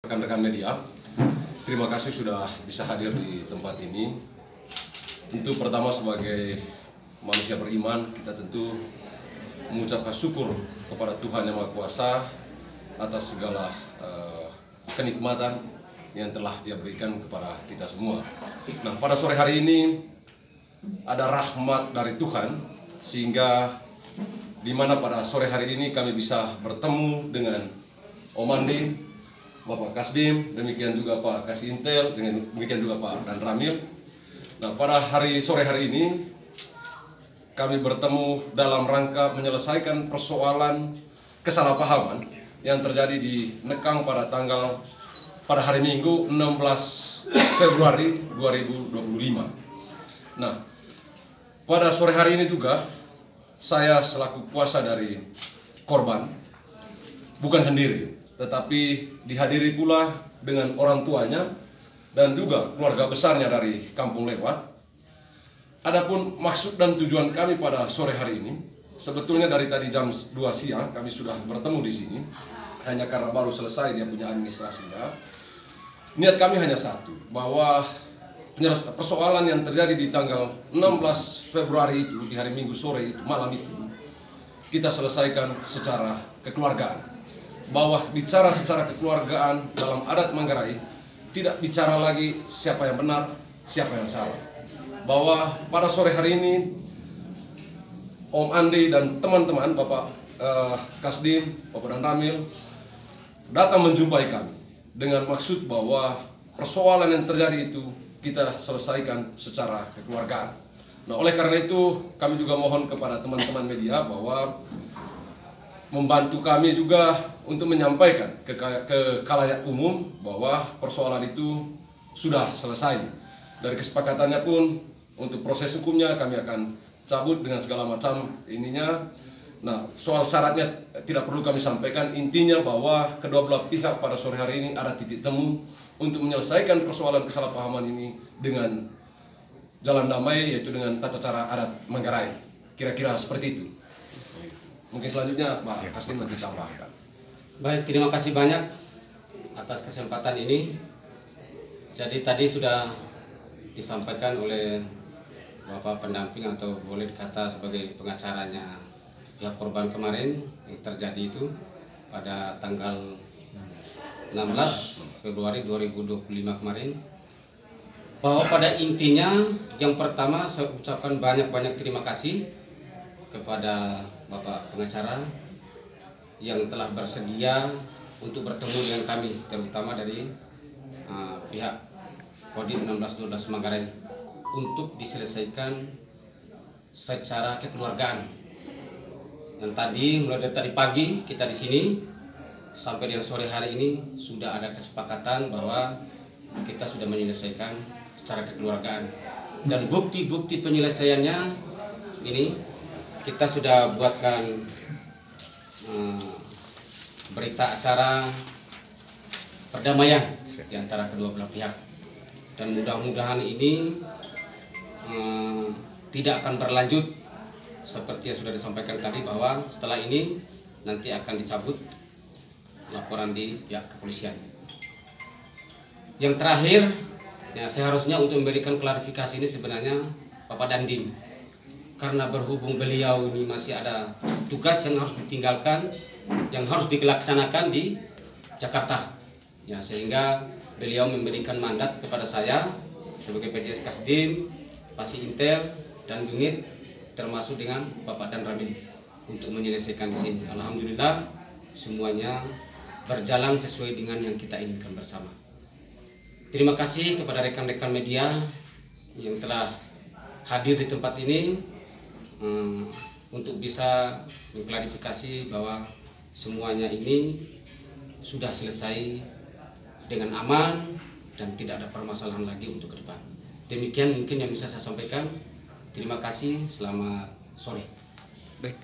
rekan-rekan media. Terima kasih sudah bisa hadir di tempat ini. Tentu pertama sebagai manusia beriman, kita tentu mengucapkan syukur kepada Tuhan Yang Maha Kuasa atas segala kenikmatan yang telah Dia berikan kepada kita semua. Nah, pada sore hari ini ada rahmat dari Tuhan, sehingga di mana pada sore hari ini kami bisa bertemu dengan Om Andi, Bapak Kasdim, demikian juga Pak Kasintel, demikian juga Pak Dan Ramil. Nah, pada sore hari ini kami bertemu dalam rangka menyelesaikan persoalan kesalahpahaman yang terjadi di Nekang pada hari Minggu 16 Februari 2025. Nah, pada sore hari ini juga saya selaku kuasa dari korban bukan sendiri, tetapi dihadiri pula dengan orang tuanya dan juga keluarga besarnya dari Kampung Lewat. Adapun maksud dan tujuan kami pada sore hari ini, sebetulnya dari tadi jam 2 siang kami sudah bertemu di sini, hanya karena baru selesai dia punya administrasinya. Niat kami hanya satu, bahwa persoalan yang terjadi di tanggal 16 Februari itu, di hari Minggu sore itu, malam itu, kita selesaikan secara kekeluargaan. Bahwa bicara secara kekeluargaan dalam adat Manggarai, tidak bicara lagi siapa yang benar, siapa yang salah. Bahwa pada sore hari ini Om Andi dan teman-teman, Bapak Kasdim, Bapak Dan Ramil datang menjumpai kami dengan maksud bahwa persoalan yang terjadi itu kita selesaikan secara kekeluargaan. Nah, oleh karena itu kami juga mohon kepada teman-teman media bahwa membantu kami juga untuk menyampaikan ke khalayak umum bahwa persoalan itu sudah selesai. Dari kesepakatannya pun untuk proses hukumnya kami akan cabut dengan segala macam ininya. Nah, soal syaratnya tidak perlu kami sampaikan. Intinya bahwa kedua belah pihak pada sore hari ini ada titik temu untuk menyelesaikan persoalan kesalahpahaman ini dengan jalan damai, yaitu dengan tata cara adat Manggarai. Kira-kira seperti itu. Mungkin selanjutnya Pak Kasdim nanti tambahkan. Baik, terima kasih banyak atas kesempatan ini. Jadi tadi sudah disampaikan oleh Bapak pendamping atau boleh dikata sebagai pengacaranya pihak korban kemarin yang terjadi itu pada tanggal 16 Februari 2025 kemarin, bahwa pada intinya yang pertama saya ucapkan banyak-banyak terima kasih kepada Bapak pengacara yang telah bersedia untuk bertemu dengan kami, terutama dari pihak Kodim 1612 Manggarai, untuk diselesaikan secara kekeluargaan. Dan tadi, mulai dari tadi pagi kita di sini sampai dengan sore hari ini sudah ada kesepakatan bahwa kita sudah menyelesaikan secara kekeluargaan. Dan bukti-bukti penyelesaiannya ini kita sudah buatkan berita acara perdamaian di antara kedua belah pihak. Dan mudah-mudahan ini tidak akan berlanjut seperti yang sudah disampaikan tadi, bahwa setelah ini nanti akan dicabut laporan di pihak kepolisian. Yang terakhir, ya seharusnya untuk memberikan klarifikasi ini sebenarnya Bapak Dandim, karena berhubung beliau ini masih ada tugas yang harus ditinggalkan, yang harus dilaksanakan di Jakarta, ya, sehingga beliau memberikan mandat kepada saya sebagai PJS Kasdim, Pasi Intel, dan unit termasuk dengan Bapak Dan Ramil untuk menyelesaikan di sini. Alhamdulillah semuanya berjalan sesuai dengan yang kita inginkan bersama. Terima kasih kepada rekan-rekan media yang telah hadir di tempat ini untuk bisa mengklarifikasi bahwa semuanya ini sudah selesai dengan aman dan tidak ada permasalahan lagi untuk ke depan. Demikian mungkin yang bisa saya sampaikan. Terima kasih, selamat sore. Baik,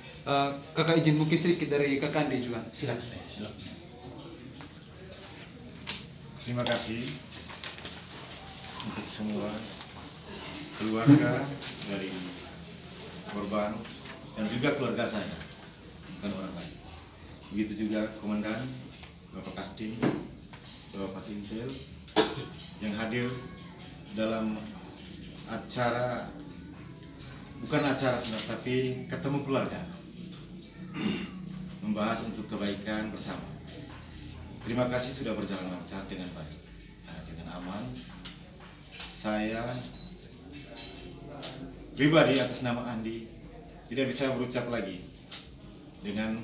kakak izin mungkin sedikit dari kakak Andi juga. Silakan. Terima kasih untuk semua keluarga dari korban dan juga keluarga saya, bukan orang lain. Begitu juga Komandan, Bapak Kasdim, Bapak Sintel yang hadir dalam acara, bukan acara sebenarnya, tapi ketemu keluarga, membahas untuk kebaikan bersama. Terima kasih sudah berjalan lancar dengan baik, dengan aman. Saya pribadi atas nama Andi tidak bisa berucap lagi dengan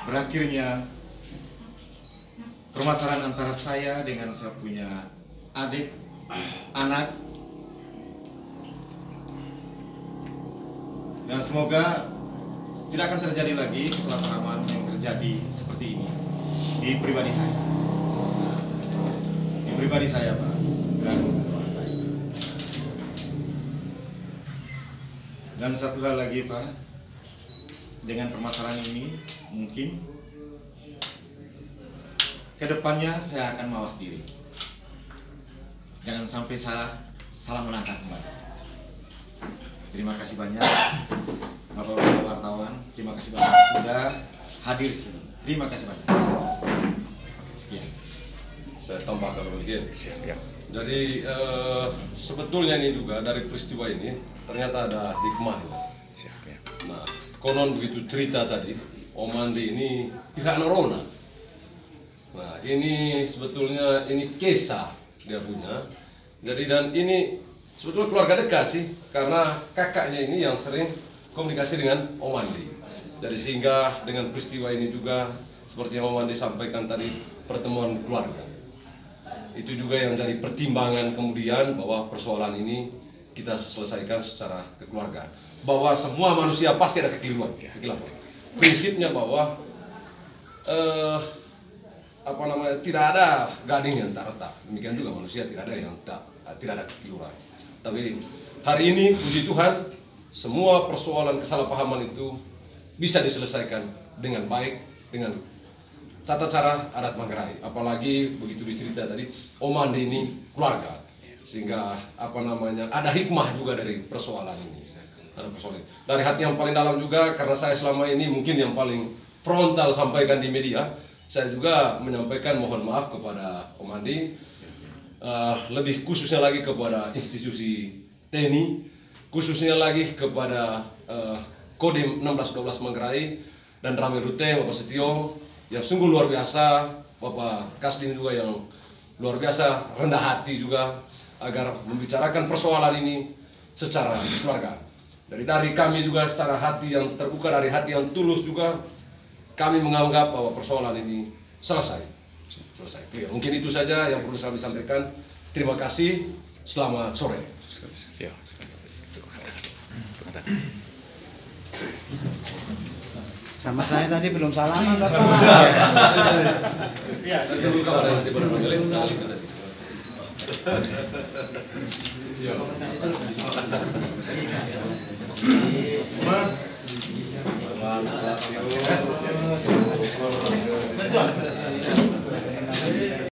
berakhirnya permasalahan antara saya dengan saya punya adik, anak, dan semoga tidak akan terjadi lagi kesalahpahaman yang terjadi seperti ini di pribadi saya. Di pribadi saya, Pak. Dan satu hal lagi, Pak, dengan permasalahan ini mungkin kedepannya saya akan mawas diri. Jangan sampai salah menangkap kembali. Terima kasih banyak Bapak-bapak wartawan. Terima kasih banyak sudah hadir di sini. Terima kasih banyak. Sekian. Saya tambahkan bagian. Jadi sebetulnya ini juga dari peristiwa ini ternyata ada hikmahnya. Nah, konon begitu cerita tadi, Om Andi ini pihak Norona. Nah, ini sebetulnya ini kisah dia punya. Jadi dan ini sebetulnya keluarga dekat sih, karena kakaknya ini yang sering komunikasi dengan Om Andi. Jadi sehingga dengan peristiwa ini juga seperti yang Om Andi sampaikan tadi, pertemuan keluarga. Itu juga yang jadi pertimbangan kemudian bahwa persoalan ini kita selesaikan secara kekeluargaan. Bahwa semua manusia pasti ada kekeliruan, kekhilafan. Prinsipnya bahwa tidak ada gading yang tak retak. Demikian juga manusia tidak ada yang tidak ada kekeliruan. Tapi hari ini puji Tuhan semua persoalan kesalahpahaman itu bisa diselesaikan dengan baik, dengan tata cara adat Manggarai. Apalagi begitu dicerita tadi Om Andi ini keluarga, sehingga ada hikmah juga dari persoalan ini. Ada persoalan dari hati yang paling dalam juga, karena saya selama ini mungkin yang paling frontal sampaikan di media. Saya juga menyampaikan mohon maaf kepada Om Andi, lebih khususnya lagi kepada institusi TNI, khususnya lagi kepada Kodim 1612 Manggarai dan Rame Rute, Bapak Setio yang sungguh luar biasa, Bapak Kasdim juga yang luar biasa rendah hati juga agar membicarakan persoalan ini secara keluarga. Dari kami juga secara hati yang terbuka, dari hati yang tulus juga kami menganggap bahwa persoalan ini selesai. Clear. Mungkin itu saja yang perlu saya sampaikan. Terima kasih. Selamat sore. Sama saya tadi belum salaman, Bapak. Iya, nanti kabar nanti bareng-bareng tadi.